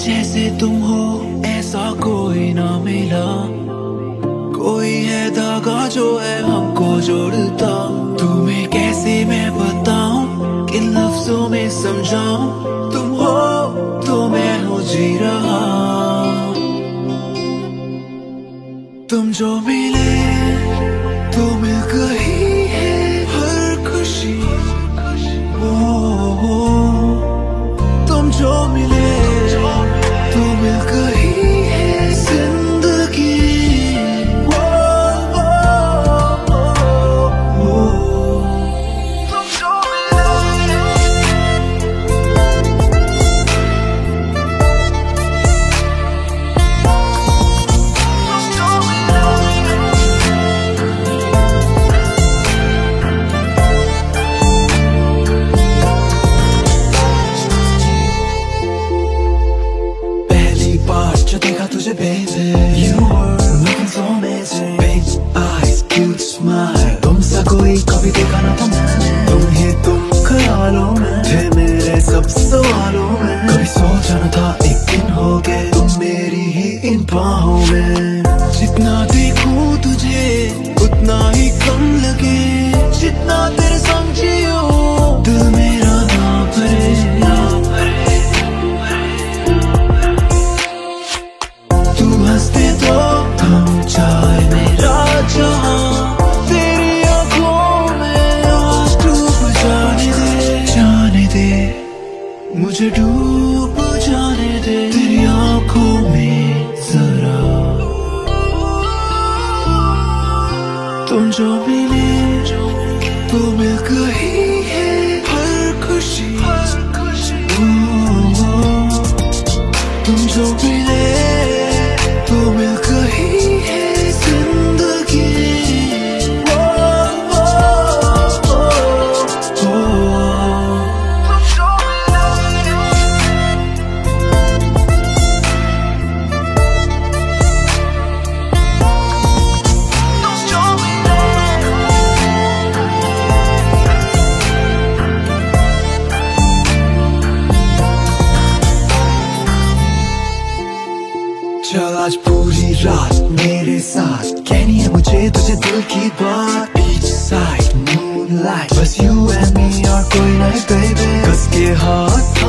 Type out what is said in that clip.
जैसे तुम हो ऐसा कोई ना मिला, कोई है धागा जो है हमको जोड़ता। तुम्हें कैसे मैं बताऊं, किन लफ्जों में समझाऊं। तुम हो तो मैं हो जी रहा। तुम जो मिले तो मिल गई है हर खुशी। ओ, तुम जो मिले तो मिल गई है जिंदगी। तुम जो मिले, तुम जो जो देखा तुझे baby, you were looking so amazing, big eyes, cute smile, तुमसा कोई कभी देखा ना था मैंने। तुम ही तुम ख्यालों में थे मेरे सब सवालों में। कभी सोचा न था एक दिन होगे तुम मेरी ही इन बाहों में। जितना देखूं तुझे उतना ही कम लगे, जितना तेरे संग जियो दिल मेरा ना भरे। तू हंसते तो थम जाए मेरा जहां, तेरी आंखों में आज डूब जाने दे मुझे डूब जाने दे तेरी आंखों में जरा। तुम जो मिले तो मिल गई है हर खुशी। तुम जो मिले तो मिल गई है जिंदगी। चल आज पूरी रात मेरे साथ कहनी है मुझे तुझे दिल की बात। बीच साइड मूनलाइट बस यू एंड मी और कोई नहीं बेबी, कस के हाथ